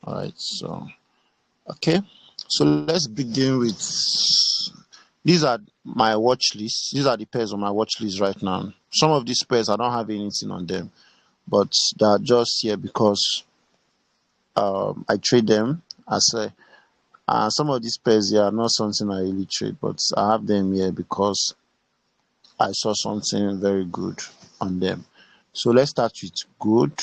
All right, so okay, so let's begin with, these are my watch list. These are the pairs on my watch list right now. Some of these pairs I don't have anything on them, but they are just here because I trade them as a, some of these pairs here are not something I really trade, but I have them here because I saw something very good on them. So let's start with good.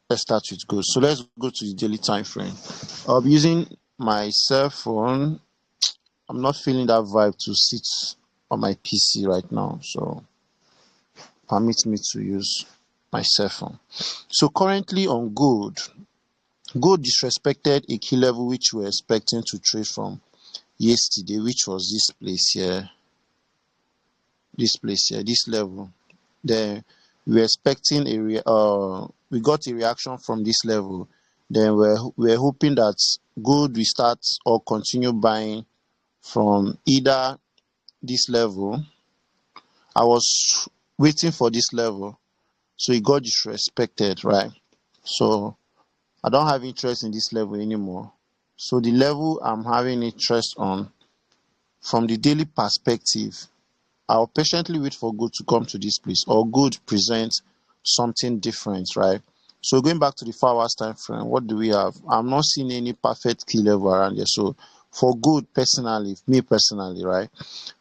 Let's start with good. So let's go to the daily time frame. I'll be using my cell phone. I'm not feeling that vibe to sit on my PC right now, so permit me to use my cell phone. So currently on gold disrespected a key level which we're expecting to trade from yesterday, which was this place here, this level. Then we were expecting we got a reaction from this level. Then we're hoping that gold will start or continue buying from either this level. I was waiting for this level, so it got disrespected, right? So I don't have interest in this level anymore. So the level I'm having interest on, from the daily perspective, I'll patiently wait for gold to come to this place, or gold present something different, right? So going back to the 4 hours time frame, what do we have? I'm not seeing any perfect key level around here. So for gold, me personally, right,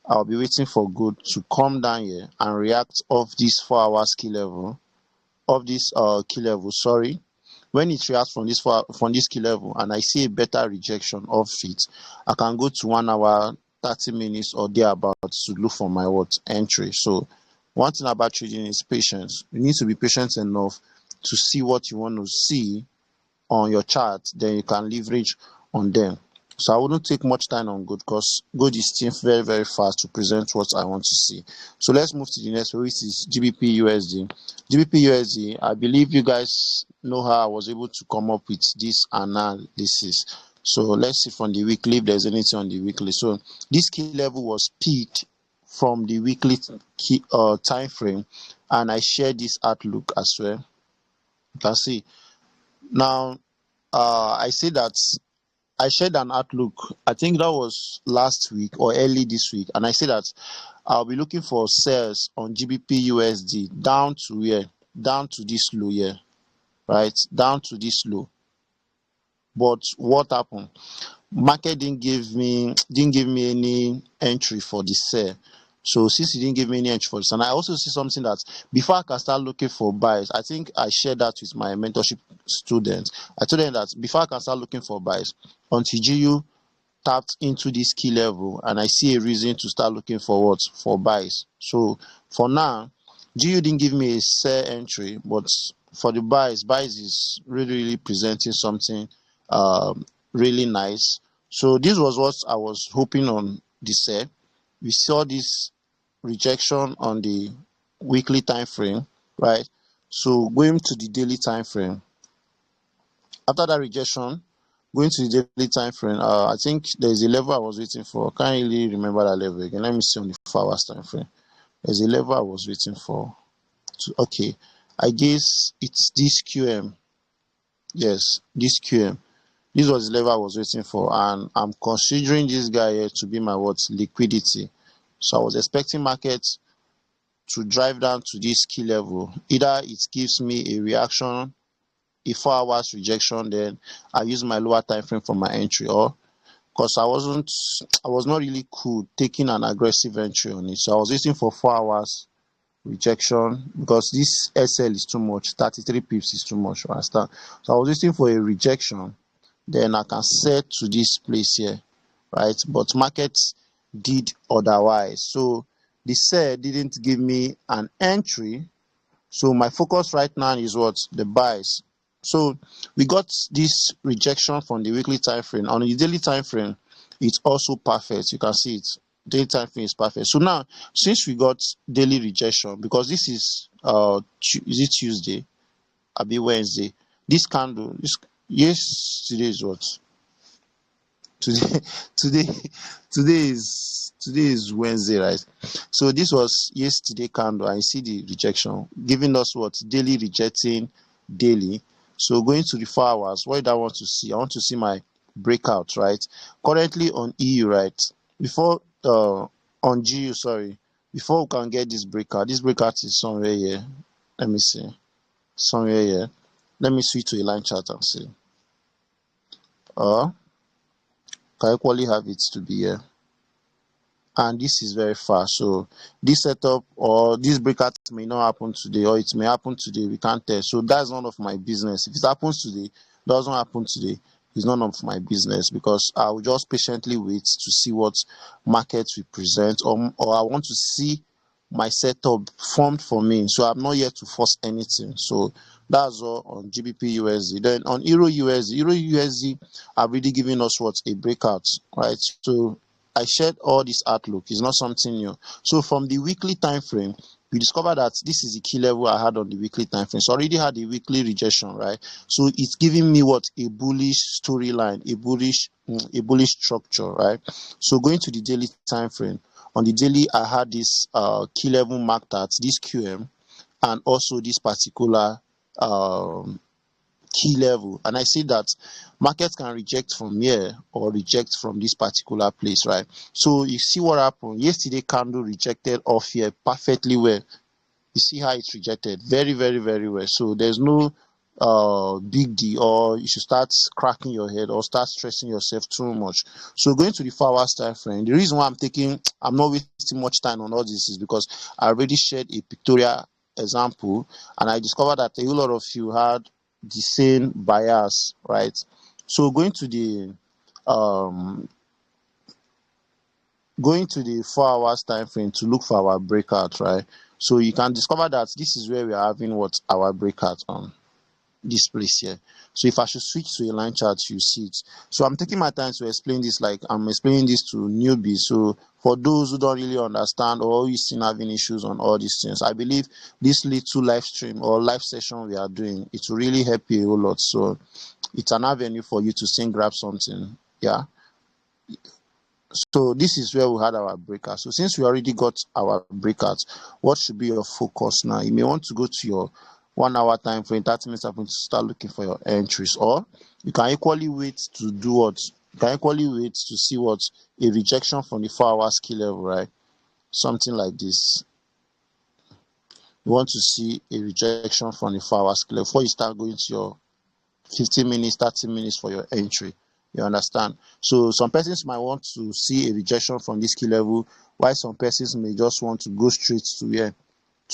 I'll be waiting for gold to come down here and react off this 4 hours key level, sorry. When it reacts from this key level and I see a better rejection of it, I can go to 1 hour, 30 minutes or thereabouts to look for my entry. So one thing about trading is patience. You need to be patient enough to see what you want to see on your chart, then you can leverage on them. So I wouldn't take much time on gold because gold is still very, very fast to present what I want to see. So let's move to the next one, which is GBPUSD. GBPUSD, I believe you guys know how I was able to come up with this analysis. So let's see from the weekly if there's anything on the weekly. So this key level was peaked from the weekly time frame, and I shared this outlook as well. You can see now. I say that I shared an outlook, I think that was last week or early this week, and I said that I'll be looking for sales on GBPUSD down to where? Down to this low here, right? Down to this low. But what happened? Market didn't give me any entry for the sell. So since he didn't give me any entry for this, and I also see something that before I can start looking for buys, I think I shared that with my mentorship students. I told them that before I can start looking for buys, until GU tapped into this key level and I see a reason to start looking for what? For buys. So for now, GU didn't give me a sell entry, but for the buys is really presenting something really nice. So this was what I was hoping on the sell. We saw this rejection on the weekly time frame, right? So going to the daily time frame, after that rejection, going to the daily time frame, I think there's a level I was waiting for. I can't really remember that level again. Let me see on the 4 hours time frame. There's a level I was waiting for. Okay, I guess it's this QM. Yes, this QM. This was the level I was waiting for, and I'm considering this guy here to be my liquidity. So I was expecting markets to drive down to this key level. Either it gives me a reaction, a 4 hours rejection, then I use my lower time frame for my entry, or because I was not really cool taking an aggressive entry on it. So I was waiting for 4 hours rejection because this SL is too much, 33 pips is too much, understand? So I was waiting for a rejection, then I can set to this place here, right? But markets did otherwise. So the sell didn't give me an entry. So my focus right now is what? The buys. So we got this rejection from the weekly time frame. On the daily time frame, it's also perfect. You can see it. Daily time frame is perfect. So now, since we got daily rejection, because this is it Tuesday? I'll be Wednesday. This candle, yes, today is what? Today is Wednesday, right? So this was yesterday candle. I see the rejection giving us what? Daily rejecting daily. So going to the 4 hours, what do I want to see? I want to see my breakout, right? Currently on EU, right? Before on GU, sorry, before we can get this breakout is somewhere here. Let me see. Somewhere here. Let me switch to a line chart and see. Can equally have it to be here. And this is very fast. So this setup or this breakout may not happen today, or it may happen today. We can't tell. So that's none of my business. If it happens today, doesn't happen today, it's none of my business, because I will just patiently wait to see what markets will present, or I want to see my setup formed for me. So I'm not yet to force anything. So that's all on GBPUSD. Then on EuroUSD are really giving us what, a breakout, right? So I shared all this outlook. It's not something new. So from the weekly time frame, we discovered that this is the key level I had on the weekly time frame. So I already had a weekly rejection, right? So it's giving me what, a bullish storyline, a bullish structure, right? So going to the daily time frame, on the daily I had this key level marked at this QM, and also this particular key level, and I see that markets can reject from here or reject from this particular place, right? So you see what happened yesterday. Candle rejected off here perfectly well. You see how it's rejected very, very, very well. So there's no big deal, or you should start cracking your head or start stressing yourself too much. So going to the 4 hours time frame, the reason why I'm not wasting much time on all this is because I already shared a pictorial example, and I discovered that a whole lot of you had the same bias, right? So going to the 4 hours time frame to look for our breakout, right? So you can discover that this is where we are having what, our breakout on this place here. So if I should switch to a line chart, you see it. So I'm taking my time to explain this like I'm explaining this to newbies. So for those who don't really understand, or you still having issues on all these things, I believe this little live stream or live session we are doing, it will really help you a whole lot. So it's an avenue for you to still grab something. Yeah. So this is where we had our breakout. So since we already got our breakout, what should be your focus now? You may want to go to your 1 hour time frame, 30 minutes time frame, to start looking for your entries, or you can equally wait to do what? You can equally wait to see what, a rejection from the 4 hours key level, right? Something like this. You want to see a rejection from the 4 hours key level before you start going to your 15 minutes, 30 minutes for your entry. You understand? So some persons might want to see a rejection from this key level, while some persons may just want to go straight to here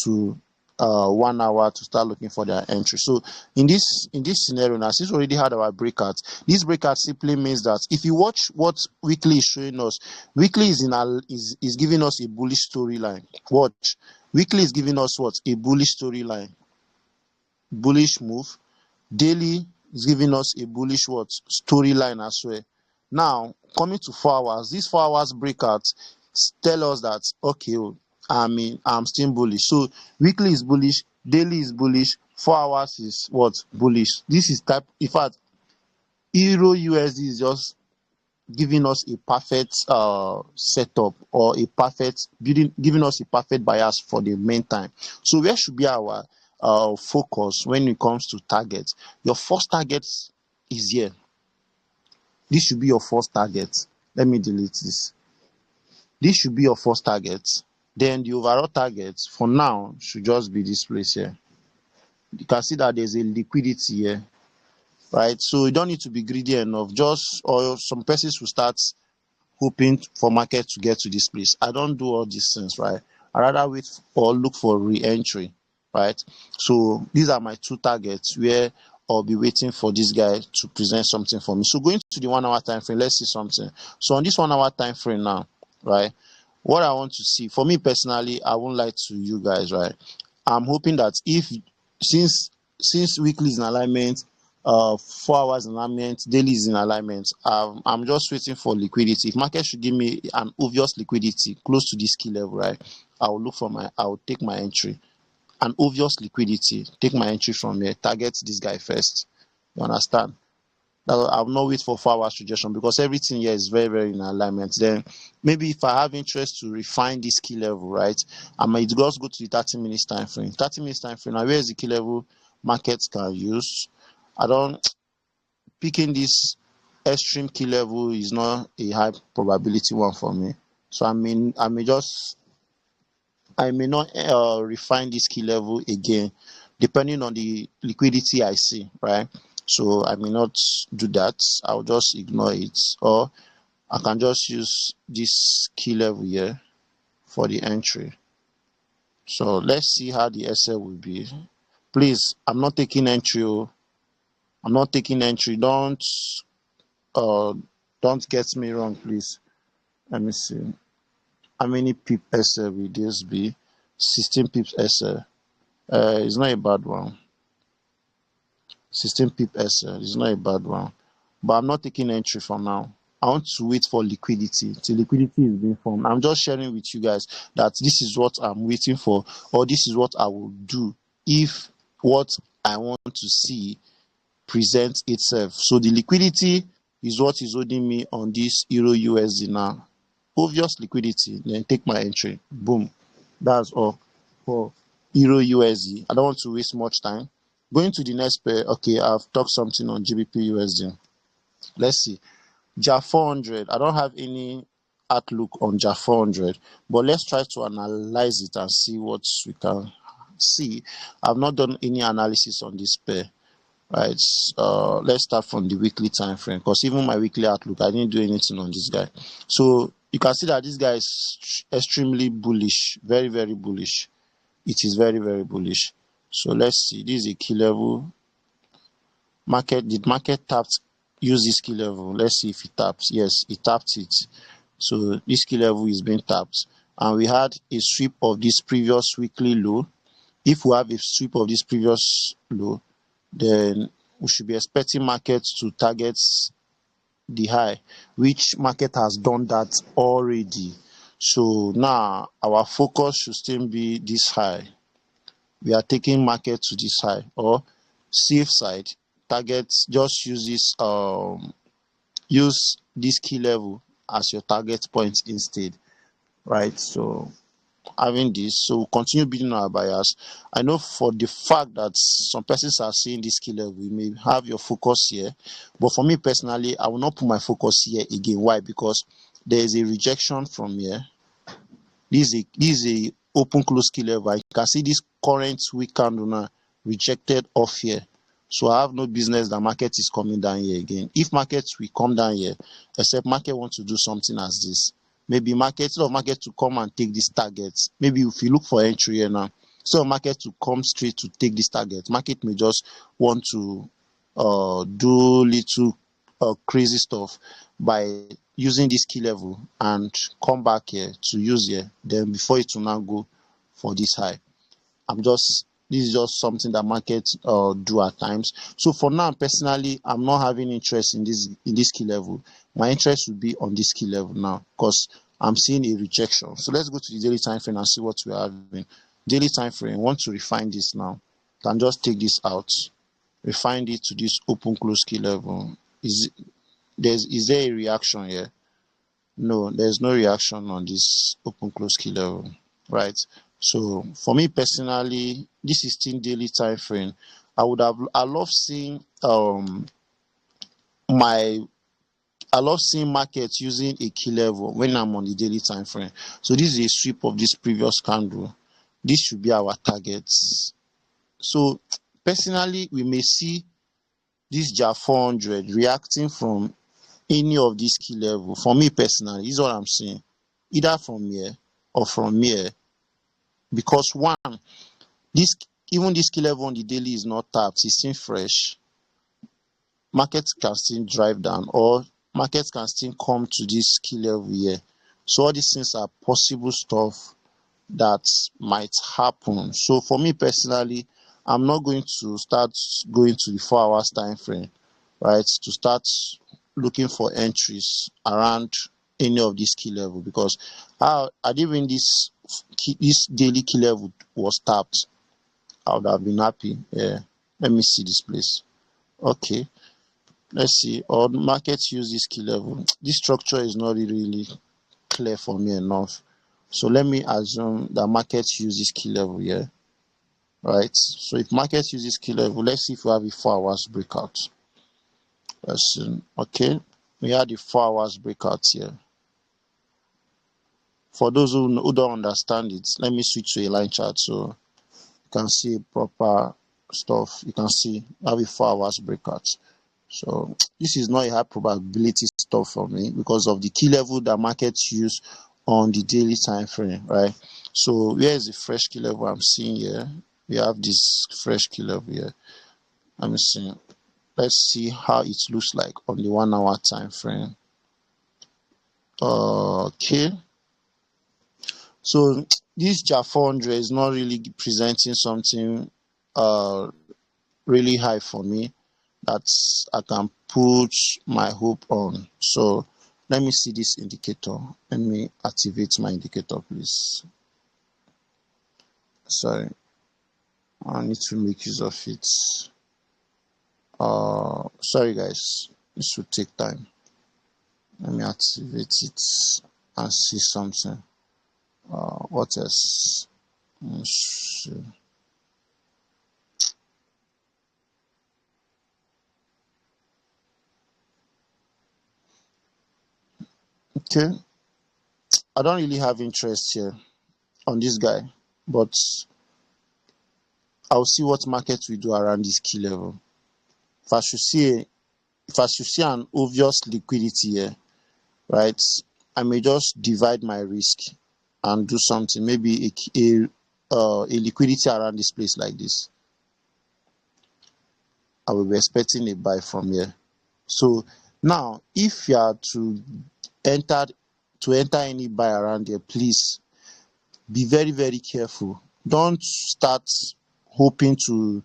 to 1 hour to start looking for their entry. So in this scenario now, since we already had our breakout, this breakout simply means that if you watch what weekly is showing us, weekly is giving us a bullish storyline. Watch, weekly is giving us what, a bullish storyline, bullish move. Daily is giving us a bullish what, storyline as well. Now coming to 4 hours, this 4 hours breakout tell us that okay, I'm still bullish. So weekly is bullish, daily is bullish, 4 hours is what, bullish. This is type, in fact, EuroUSD is just giving us a perfect setup, or a perfect giving us a perfect bias for the main time. So where should be our focus when it comes to targets? Your first target is here. This should be your first target. Let me delete this. This should be your first target. Then the overall target for now should just be this place here. You can see that there's a liquidity here, right? So you don't need to be greedy enough. Or some persons will start hoping for market to get to this place. I don't do all these things, right? I rather wait or look for re-entry, right? So these are my two targets where I'll be waiting for this guy to present something for me. So going to the 1 hour time frame, let's see something. So on this 1 hour time frame now, right, what I want to see, for me personally, I won't lie to you guys, right? I'm hoping that since weekly is in alignment, 4 hours in alignment, daily is in alignment, I'm just waiting for liquidity. If market should give me an obvious liquidity close to this key level, right, I'll take my entry. An obvious liquidity, take my entry from here, target this guy first. You understand? I'll not wait for 4 hours rejection, because everything here is very, very in alignment. Then maybe if I have interest to refine this key level, right, I might just go to the 30 minutes time frame. 30 minutes time frame. Now where is the key level markets can use? I don't picking this extreme key level is not a high probability one for me. So I may not refine this key level again, depending on the liquidity I see, right? So I may not do that. I'll just ignore it, or I can just use this key level here for the entry. So let's see how the SL will be. Please, I'm not taking entry. I'm not taking entry. Don't get me wrong, please. Let me see. How many pip SL will this be? 16 pips SL. It's not a bad one. 16 pip SL is not a bad one. But I'm not taking entry for now. I want to wait for liquidity till liquidity is being formed. I'm just sharing with you guys that this is what I'm waiting for, or this is what I will do if what I want to see presents itself. So the liquidity is what is holding me on this EuroUSD now. Obvious liquidity, then take my entry. Boom. That's all for EuroUSD. I don't want to waste much time. Going to the next pair. Okay, I've talked something on GBPUSD. Let's see. JAR 400. I don't have any outlook on JAR 400, but let's try to analyze it and see what we can see. I've not done any analysis on this pair. Right, let's start from the weekly time frame, because even my weekly outlook, I didn't do anything on this guy. So you can see that this guy is extremely bullish, very, very bullish. It is very, very bullish. So let's see. This is a key level. Did market tapped use this key level? Let's see if it taps. Yes, it tapped it. So this key level is being tapped, and we had a sweep of this previous weekly low. If we have a sweep of this previous low, then we should be expecting markets to target the high, which market has done that already. So now our focus should still be this high. We are taking market to this high, or safe side target. Just use this key level as your target point instead, right? So having this, so continue building our bias. I know for the fact that some persons are seeing this key level, you may have your focus here, but for me personally, I will not put my focus here again. Why? Because there is a rejection from here. This is a open close key level. I can see this current weak candle now rejected off here. So I have no business that market is coming down here again. If markets will come down here, except market wants to do something as this. Maybe market to come and take this target. Maybe if you look for entry here now, so market to come straight to take this target. Market may just want to do little crazy stuff by using this key level and come back here to use here. Then before it will now go for this high. This is just something that markets do at times. So for now, personally, I'm not having interest in this key level. My interest would be on this key level now, because I'm seeing a rejection. So let's go to the daily time frame and see what we are having. Daily time frame, I want to refine this now. Can just take this out, refine it to this open close key level. Is there a reaction here? No, there's no reaction on this open close key level, right? So for me personally, this is still daily time frame. I love seeing markets using a key level when I'm on the daily time frame. So this is a sweep of this previous candle. This should be our targets. So personally, we may see this JAR 400 reacting from any of these key level. For me personally, this is what I'm seeing, either from here or from here. Because one, even this key level on the daily is not tapped, it's still fresh. Markets can still drive down, or markets can still come to this key level here. So all these things are possible stuff that might happen. So for me personally, I'm not going to start going to the 4 hours time frame, right, to start looking for entries around any of this key level, because I didn't when this daily key level was tapped, I would have been happy. Yeah, let me see this place. Okay, let's see. Or markets use this key level. This structure is not really clear for me enough. So let me assume that markets use this key level here. right? So if market uses key level, let's see if we have a 4 hours breakout. Let's see. Okay, we had the 4 hours breakout here. For those who don't understand it, let me switch to a line chart so you can see proper stuff. You can see have a 4 hours breakout. So this is not a high probability stuff for me because of the key level that markets use on the daily time frame, right? So where is the fresh key level I'm seeing here? We have this fresh key level here. Let me see. Let's see how it looks like on the 1 hour time frame. Okay. So this JA 400 is not really presenting something really high for me that I can put my hope on. So let me see this indicator. Let me activate my indicator, please. Sorry, I need to make use of it. Sorry guys, this will take time. Let me activate it and see something. What else? Okay, I don't really have interest here on this guy, but I'll see what market will do around this key level. If I should see an obvious liquidity here, right, I may just divide my risk and do something, maybe a liquidity around this place like this. I will be expecting a buy from here. So now, if you are to enter any buy around here, please be very, very careful. Don't start hoping to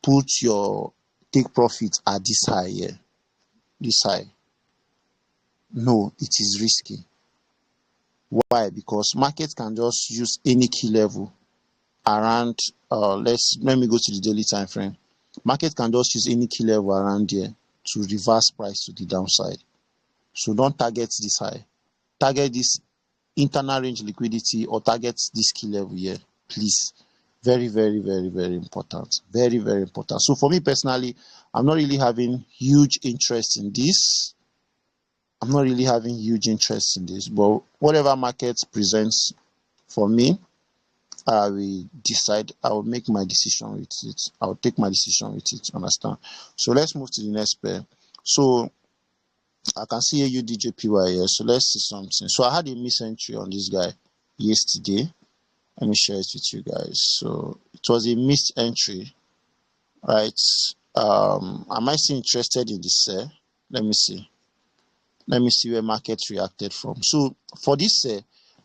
put your take profit at this high here. This high. No, it is risky. Why? Because market can just use any key level around let me go to the daily time frame. Market can just use any key level around here to reverse price to the downside. So don't target this high. Target this internal range liquidity or target this key level here, please. Very, very, very, very important. Very, very important. So for me personally, I'm not really having huge interest in this. But whatever market presents for me, I will decide. I will make my decision with it. I will take my decision with it. Understand? So let's move to the next pair. So I can see AUDJPY here. So let's see something. So I had a miss entry on this guy yesterday. Let me share it with you guys. So it was a missed entry, right? Am I still interested in this? Let me see. Let me see where market reacted from. So for this,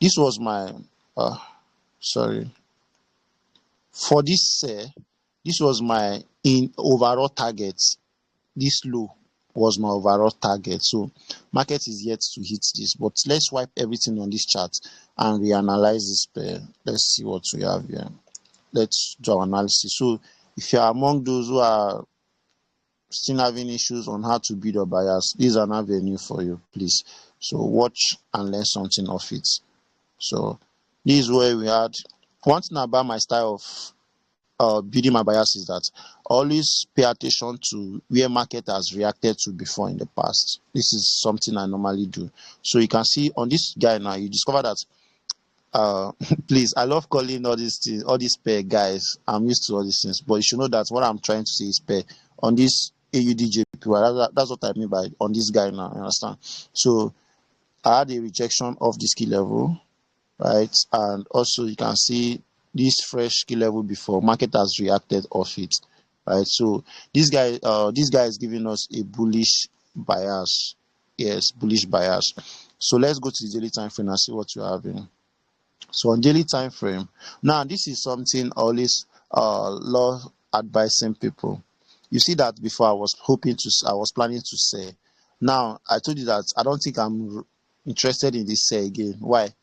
this was my sorry. For this, this was my overall target. This low was my overall target. So market is yet to hit this, but let's wipe everything on this chart and reanalyze this pair. Let's see what we have here. Let's do analysis. So if you are among those who are still having issues on how to build your bias, this is an avenue for you, please. So watch and learn something of it. So this is where we had one thing about my style of building my bias is that always pay attention to where market has reacted to before in the past. This is something I normally do. So you can see on this guy now, you discover that please, I love calling all these things, all these pair guys. I'm used to all these things, but you should know that what I'm trying to say is pair on this AUDJPY. That's what I mean by on this guy now. You understand? So I had a rejection of this key level, right? And also you can see this fresh key level before market has reacted off it, right? So this guy is giving us a bullish bias. Yes, bullish bias. So let's go to the daily time frame and see what you're having. So on daily time frame, now this is something I always love advising people. You see that before I was planning to say. Now I told you that I don't think I'm interested in this say again. Why?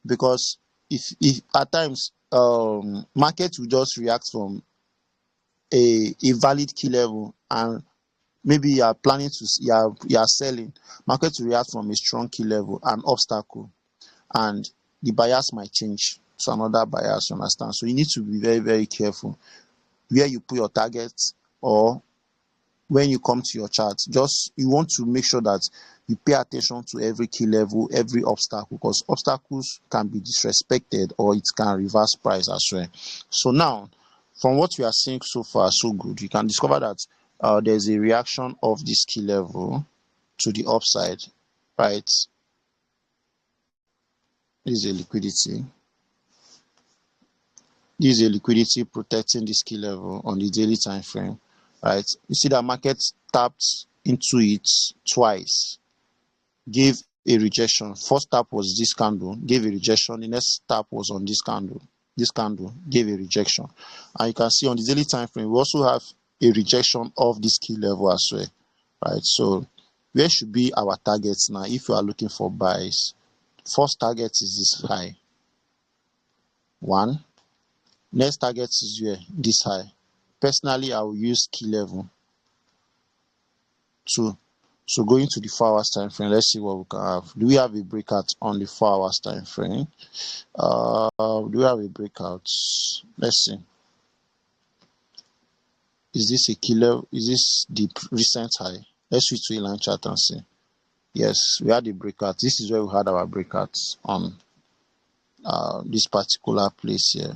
Because if at times market will just react from a valid key level, and maybe you are planning to you are selling, market will react from a strong key level, an obstacle, and the bias might change. to another bias, you understand? So you need to be very, very careful where you put your targets, or when you come to your chart. Just you want to make sure that you pay attention to every key level, every obstacle, because obstacles can be disrespected or it can reverse price as well. So now, from what we are seeing so far, so good, you can discover that there's a reaction of this key level to the upside, right? This is a liquidity. This is a liquidity protecting this key level on the daily time frame, right? You see that market tapped into it twice, gave a rejection. First tap was this candle, gave a rejection. The next tap was on this candle. This candle gave a rejection. And you can see on the daily time frame, we also have a rejection of this key level as well, right? So where should be our targets now if you are looking for buys? First target is this high, 1. Next target is here, this high. Personally, I will use key level 2. So going to the 4 hours time frame, let's see what we can have. Do we have a breakout on the 4 hours time frame? Do we have a breakout? Let's see. Is this a key level? Is this the recent high? Let's switch to a line chart and see. Yes, we had a breakout. This is where we had our breakouts on this particular place here.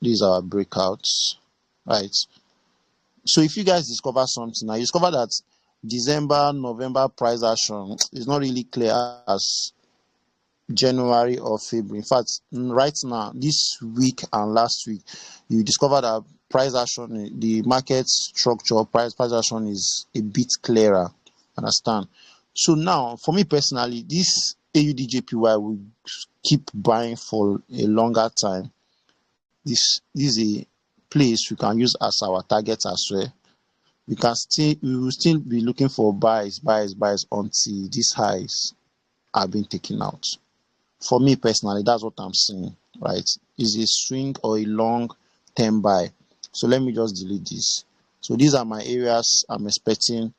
These are our breakouts, right? So if you guys discover something, now you discover that December, November price action is not really clear as January or February. In fact, right now, this week and last week, you discover that price action, the market structure, price action is a bit clearer. Understand? So now, for me personally, this AUDJPY will keep buying for a longer time. This is a place we can use as our target as well. We will still be looking for buys until these highs are being taken out. For me personally, that's what I'm seeing, right? Is a swing or a long term buy. So let me just delete this. So these are my areas I'm expecting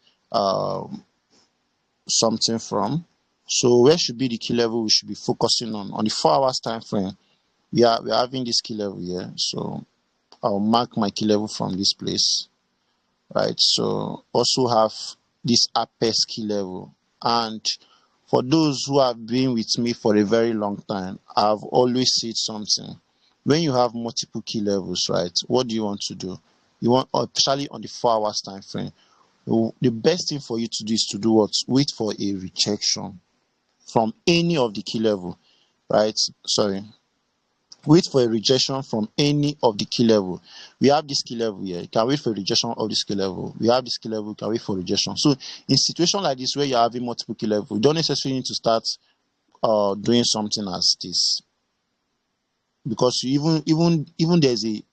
something from. So where should be the key level we should be focusing on the 4 hours time frame? We are having this key level here. So I'll mark my key level from this place, right? So also have this apex key level. And for those who have been with me for a very long time, I've always said something. When you have multiple key levels, right, what do you want to do? You want, especially on the 4 hours time frame, the best thing for you to do is to do what? Wait for a rejection from any of the key level, right? Wait for a rejection from any of the key level. We have this key level here. You can wait for a rejection of this key level. We have this key level. You can wait for rejection. So in situation like this where you're having multiple key level, you don't necessarily need to start doing something as this, because even there's a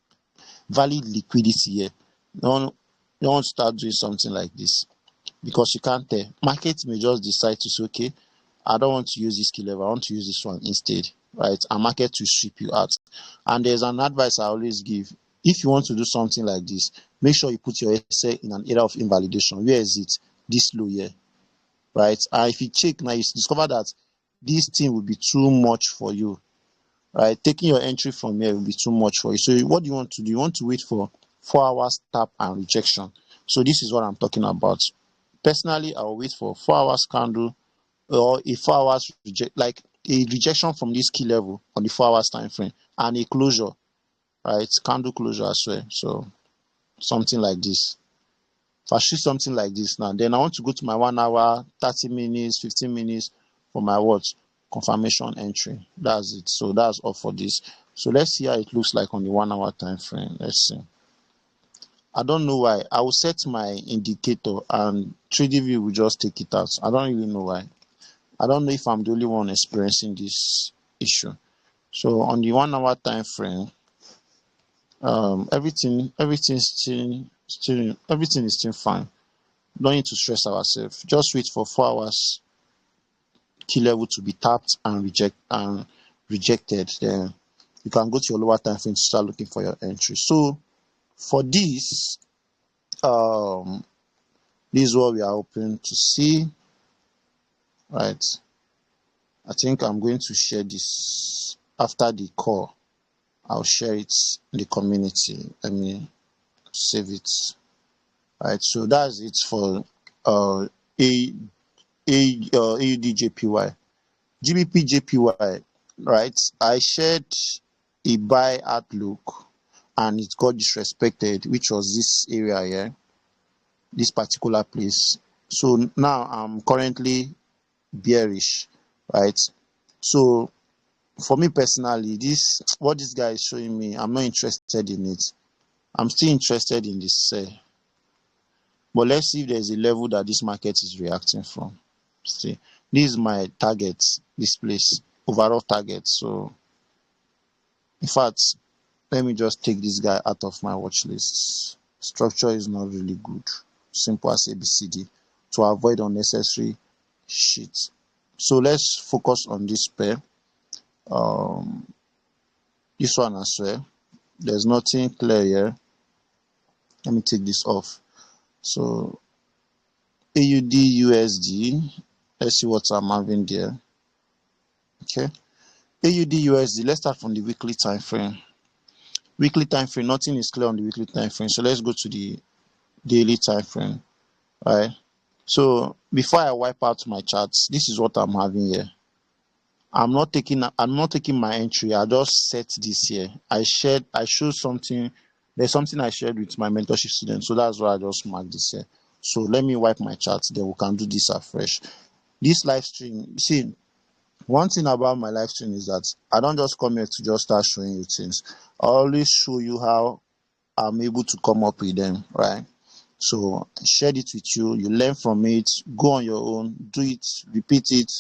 valid liquidity here. You don't want to start doing something like this, because you can't tell. Market may just decide to say, okay, I don't want to use this key level, I want to use this one instead, right? And market to strip you out. And there's an advice I always give. If you want to do something like this, make sure you put your essay in an area of invalidation. Where is it? This low here, right? And if you check now, you discover that this thing will be too much for you, right? Taking your entry from here will be too much for you. So what do you want to do? You want to wait for 4 hours tap and rejection. So this is what I'm talking about. Personally, I'll wait for 4 hours candle, or a 4 hours like a rejection from this key level on the 4 hours time frame, and a closure, right? Candle closure as well. So something like this. If I shoot something like this now, then I want to go to my 1 hour, 30 minutes, 15 minutes for my what? Confirmation entry. That's it. So that's all for this. So let's see how it looks like on the 1 hour time frame. Let's see. I don't know why. I will set my indicator and TradingView will just take it out. I don't really know why. I don't know if I'm the only one experiencing this issue. So on the 1 hour time frame, everything is still fine. Don't need to stress ourselves. Just wait for 4 hours key level to be tapped and rejected. Then you can go to your lower time frame to start looking for your entry. So for this, this is what we are hoping to see, right? I think I'm going to share this after the call, I'll share it in the community. Let me save it. Right, so that's it for AUDJPY. GBPJPY, right? I shared a buy outlook and it got disrespected, which was this area here, this particular place. So now I'm currently bearish, right? So for me personally, this what this guy is showing me, I'm not interested in it. I'm still interested in this sell. But let's see if there's a level that this market is reacting from. See, this is my target, this place, overall target. So, in fact, let me just take this guy out of my watch list. Structure is not really good. Simple as ABCD to avoid unnecessary shit. So let's focus on this pair. This one as well. There's nothing clear here. Let me take this off. So AUDUSD, let's see what I'm having there. Okay, AUDUSD, let's start from the weekly time frame. Weekly time frame, nothing is clear on the weekly time frame. So let's go to the daily time frame. Right. So before I wipe out my charts, this is what I'm having here. I'm not taking my entry. I just set this here. I showed something. There's something I shared with my mentorship students. So that's why I just marked this here. So let me wipe my charts, then we can do this afresh. This live stream, see, one thing about my live stream is that I don't just come here to just start showing you things. I always show you how I'm able to come up with them, right? So share it with you, you learn from it, go on your own, do it, repeat it,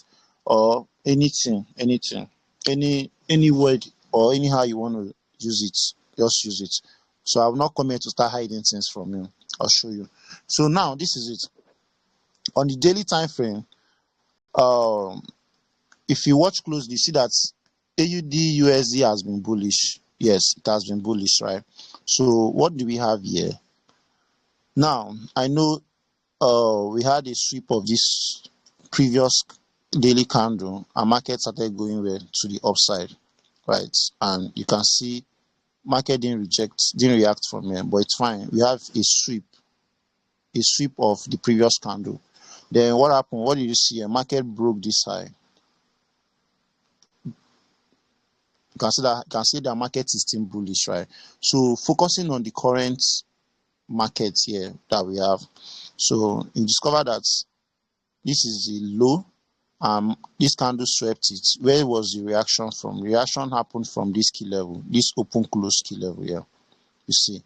or anything, any word or anyhow you want to use it, just use it. So I will not come here to start hiding things from you. I'll show you. So now this is it. On the daily time frame, if you watch closely, you see that AUDUSD has been bullish. Yes, it has been bullish, right? So what do we have here? Now, I know we had a sweep of this previous daily candle and market started going well to the upside, right? And you can see market didn't react from here, but it's fine. We have a sweep of the previous candle. Then what happened? What did you see? A market broke this high. You can see that market is still bullish, right? So focusing on the current market here that we have, so you discover that this is a low. This candle swept it. Where was the reaction from? Reaction happened from this key level, this open close key level here. You see.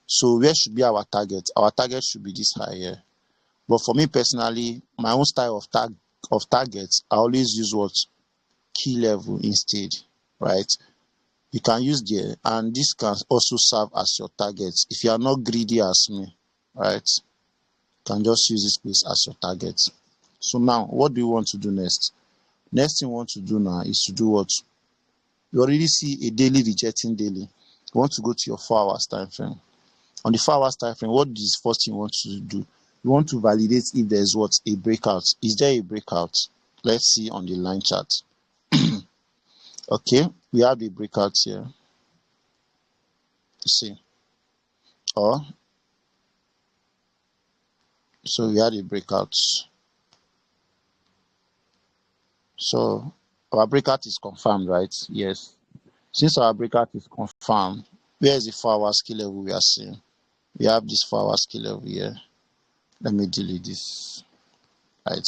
So where should be our target? Our target should be this high here. But for me personally, my own style of targets, I always use what? Key level instead, right? You can use there, and this can also serve as your target. If you are not greedy as me, right, you can just use this place as your target. So now, what do you want to do next? Next thing you want to do now is to do what? You already see a daily rejecting daily. You want to go to your 4 hours time frame. On the 4 hours time frame, what is the first thing you want to do? You want to validate if there's what? A breakout. Is there a breakout? Let's see on the line chart. Okay, we have a breakout here. You see. So we had a breakout. So our breakout is confirmed, right? Yes. Since our breakout is confirmed, where is the 4 hours key level we are seeing? We have this 4 hours key level here. Let me delete this. Right.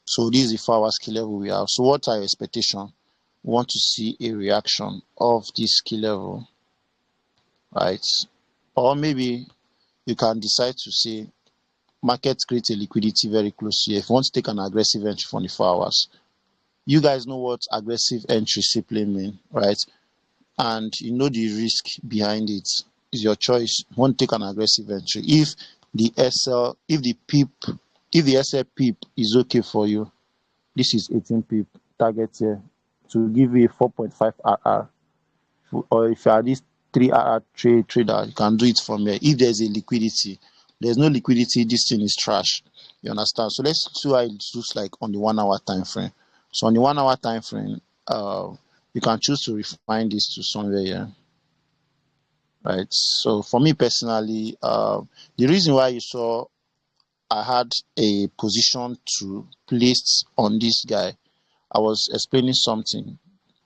So this is the 4 hours key level we have. So what are your expectations? We want to see a reaction of this key level, right? Or maybe you can decide to say market create a liquidity very close here. If you want to take an aggressive entry for the 4 hours, you guys know what aggressive entry simply mean, right? And you know the risk behind it. Is your choice. You want to take an aggressive entry. If the SL pip is okay for you, this is 18 pip target here to give you a 4.5 RR. Or if you are this 3 RR trader, you can do it from here. If there's a liquidity, there's no liquidity, this thing is trash. You understand? So let's see how it looks like on the 1 hour time frame. So on the 1 hour time frame, you can choose to refine this to somewhere here, right? So for me personally, the reason why you saw I had a position to place on this guy, I was explaining something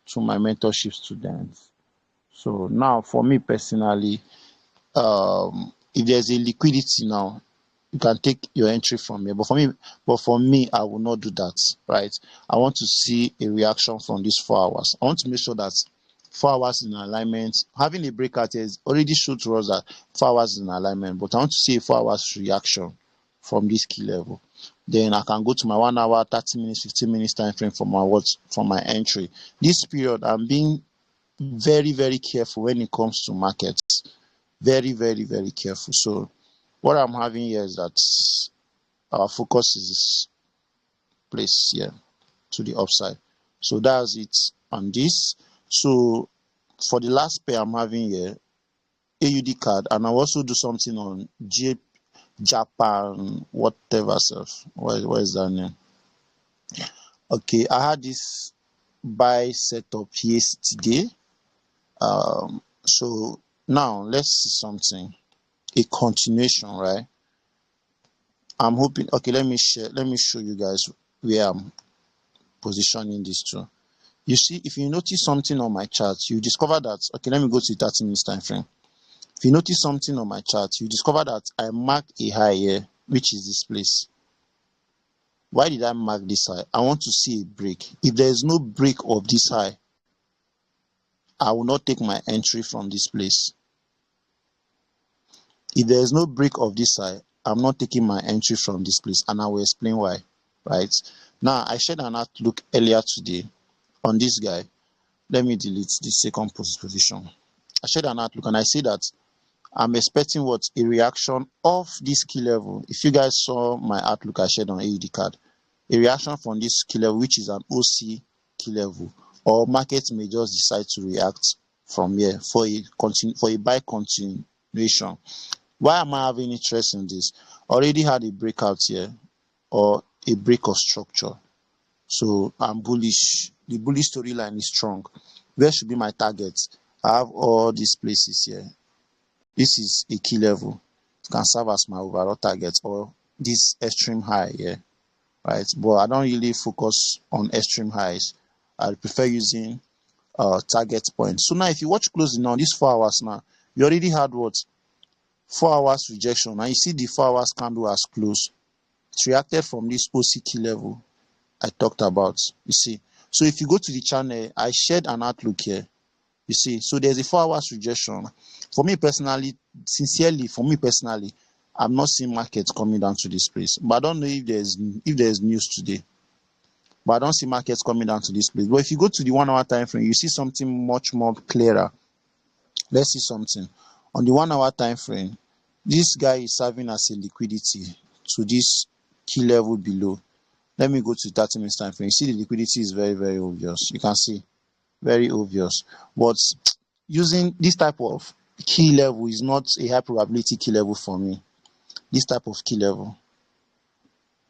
to my mentorship students. So now for me personally, if there's a liquidity now, you can take your entry from here. But for me, I will not do that, right? I want to see a reaction from these 4 hours. I want to make sure that 4 hours in alignment. Having a breakout is already showed to us that 4 hours is in alignment, but I want to see a 4 hours reaction from this key level. Then I can go to my 1 hour, 30 minutes, 15 minutes time frame for my from my entry. This period, I'm being very, very careful when it comes to markets. Very, very, very careful. So what I'm having here is that our focus is this place here to the upside. So that's it on this. So for the last pair I'm having here, AUDCAD, and I'll also do something on Japan, whatever self. Where is that name? Okay, I had this buy setup yesterday. So now let's see something. A continuation, right? I'm hoping. Okay, let me show you guys where I'm positioning this to. You see, if you notice something on my chart, you discover that. Okay, let me go to the 30 minutes time frame. If you notice something on my chart, you discover that I marked a high here, which is this place. Why did I mark this high? I want to see a break. If there is no break of this high, I will not take my entry from this place. If there is no break of this high, I'm not taking my entry from this place, and I will explain why. Right now, I shared an outlook earlier today on this guy. Let me delete this second position. I shared an outlook, and I say that I'm expecting what? A reaction of this key level. If you guys saw my outlook I shared on AUDCAD, a reaction from this key level, which is an OC key level, or market may just decide to react from here for a buy continuation. Why am I having interest in this? Already had a breakout here, or a break of structure. So I'm bullish. The bullish storyline is strong. Where should be my targets? I have all these places here. This is a key level. It can serve as my overall target, or this extreme high here, right? But I don't really focus on extreme highs. I prefer using target points. So now if you watch closely now, these 4 hours now, you already had what? 4 hours rejection. Now you see the 4 hours candle has closed. It reacted from this OC key level I talked about. You see. So if you go to the channel, I shared an outlook here. You see. So there's a 4 hours rejection. For me personally, I'm not seeing markets coming down to this place. But I don't know if there's news today. But I don't see markets coming down to this place. But if you go to the 1 hour time frame, you see something much more clearer. Let's see something. On the 1 hour time frame, this guy is serving as a liquidity to this key level below. Let me go to 30 minutes time frame. You see the liquidity is very, very obvious. You can see, very obvious. But using this type of key level is not a high probability key level for me. This type of key level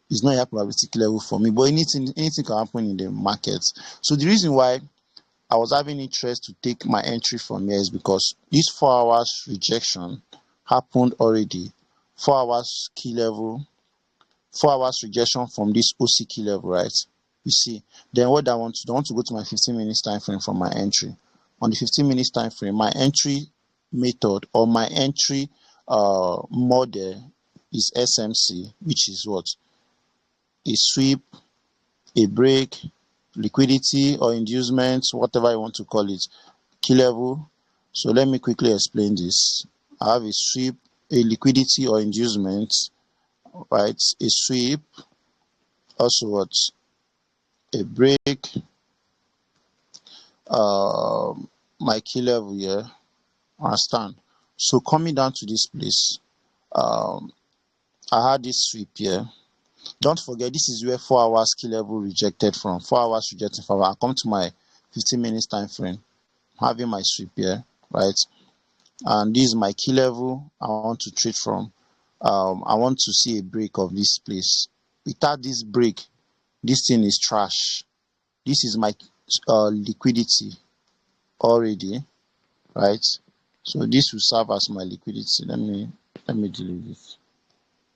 is not a high probability key level for me. But anything can happen in the market. So the reason why I was having interest to take my entry from here is because this 4 hours rejection happened already. 4 hours key level, 4 hours rejection from this OC key level, right? You see. Then what I want to do, I want to go to my 15 minutes time frame from my entry. On the 15 minutes time frame, my entry method or my entry model is SMC, which is what? A sweep, a break, liquidity or inducement, whatever you want to call it, key level. So let me quickly explain this. I have a sweep, a liquidity or inducement, right? A sweep, also what? A break, my key level here. Understand? So coming down to this place, I had this sweep here. Don't forget, this is where 4 hours key level rejected from. 4 hours rejected from. I come to my 15 minutes time frame, having my sweep here, right? And this is my key level I want to trade from. I want to see a break of this place. Without this break, this thing is trash. This is my liquidity. already, right? So this will serve as my liquidity. Let me delete it.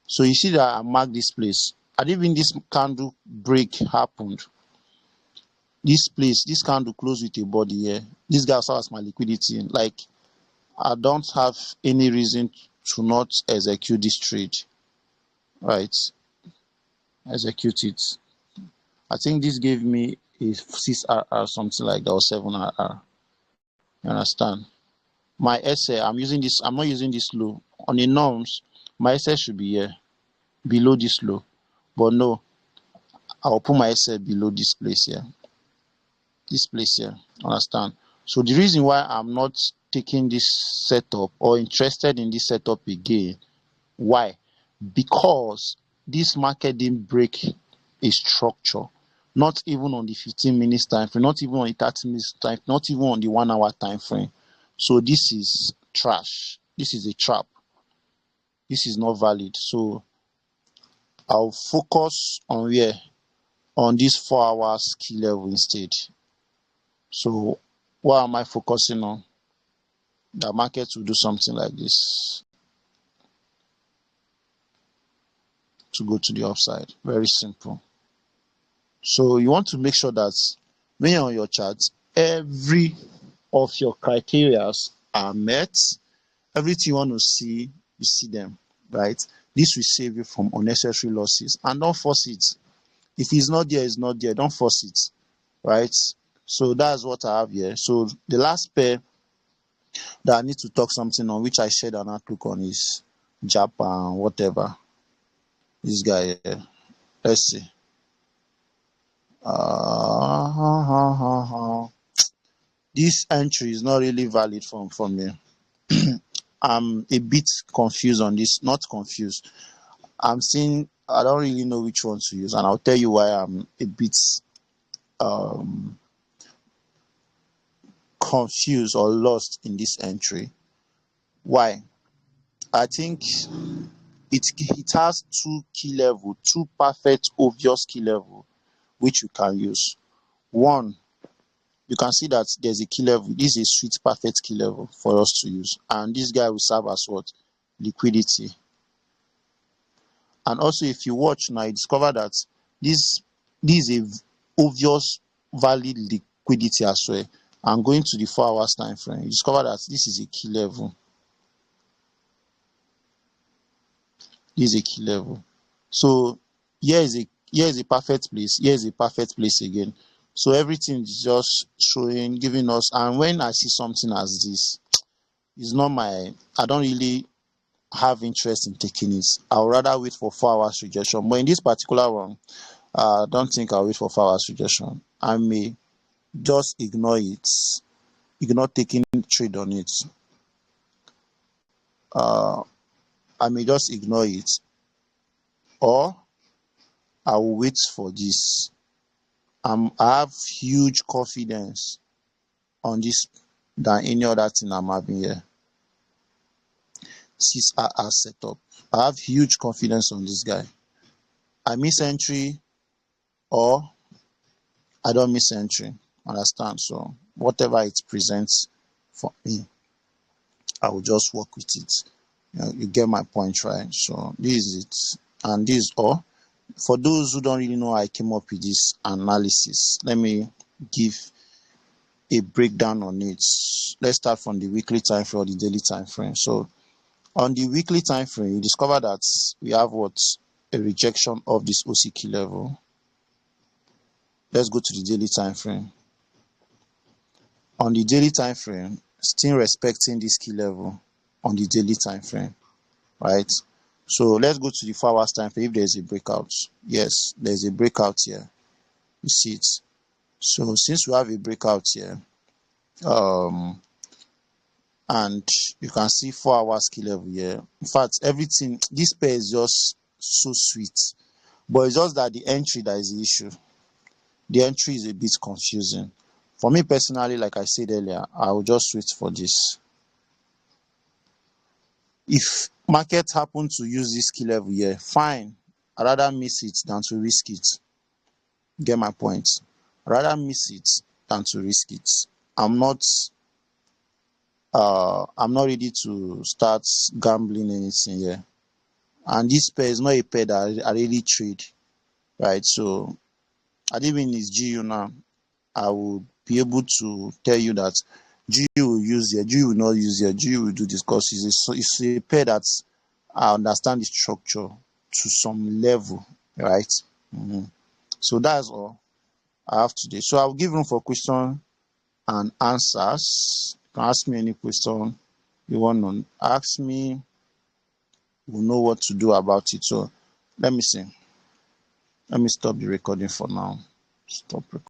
So you see that I marked this place. And even this candle break happened, this place, this candle closed with a body here. This guy serves as my liquidity. Like, I don't have any reason to not execute this trade, right? Execute it. I think this gave me a 6RR, something like that, or 7RR. You understand? My SA, I'm not using this low. On the norms, my SA should be here, below this low. But no, I'll put my SA below this place here. This place here. Understand? So the reason why I'm not taking this setup or interested in this setup again, why? Because this market didn't break a structure, not even on the 15 minutes time frame, not even on the 30 minutes time, not even on the 1 hour time frame. So this is trash. This is a trap. This is not valid. So I'll focus on where? On this 4 hours key level instead. So what am I focusing on? The market will do something like this to go to the upside. Very simple. So you want to make sure that when you're on your chart, every of your criteria are met. Everything you want to see, you see them, right? This will save you from unnecessary losses. And don't force it. If it's not there, it's not there. Don't force it, right? So that's what I have here. So the last pair that I need to talk something on, which I shared an outlook on, is Japan, whatever. This guy here. Let's see. This entry is not really valid for me. I'm a bit confused on this. Not confused. I'm seeing, I don't really know which one to use, and I'll tell you why I'm a bit confused or lost in this entry. Why? I think it has two key level, two perfect obvious key level which you can use. One, you can see that there's a key level. This is a sweet perfect key level for us to use, and this guy will serve as what? Liquidity. And also, if you watch now, you discover that this is a obvious valid liquidity as well. And going to the 4 hours time frame, you discover that this is a key level. This is a key level. So here is a perfect place. Here is a perfect place again. So everything is just showing, giving us. And when I see something as this, it's not I don't really have interest in taking it. I'll rather wait for 4 hours rejection. But in this particular one, I don't think I'll wait for 4 hours rejection. I may just ignore it, ignore taking trade on it. I may just ignore it, or I will wait for this. I have huge confidence on this than any other thing I'm having here. 6RR setup. I have huge confidence on this guy. I miss entry or I don't miss entry. Understand? So whatever it presents for me, I will just work with it. You get my point, right? So this is it. And this is all. For those who don't really know how I came up with this analysis, let me give a breakdown on it. Let's start from the weekly time frame or the daily time frame. So on the weekly time frame, you discover that we have what? A rejection of this OC key level. Let's go to the daily time frame. On the daily time frame, still respecting this key level on the daily time frame, right? So let's go to the 4 hours time frame. If there's a breakout, yes, there's a breakout here. You see it. So since we have a breakout here, and you can see 4 hours key level here. In fact, everything, this pair is just so sweet, but it's just that the entry that is the issue. The entry is a bit confusing. For me personally, like I said earlier, I will just wait for this. If market happen to use this key level here, fine. I'd rather miss it than to risk it. Get my point? I'd rather miss it than to risk it. I'm not ready to start gambling anything here. And this pair is not a pair that I really trade, right? So I didn't mean it's GU now. I will be able to tell you that GU will use here, GU will not use here, GU will do this, because it's a pair that I understand the structure to some level, right? So that's all I have today. So I'll give room for question and answers. You can ask me any question you want to ask me. We'll know what to do about it. So let me see. Let me stop the recording for now. Stop recording.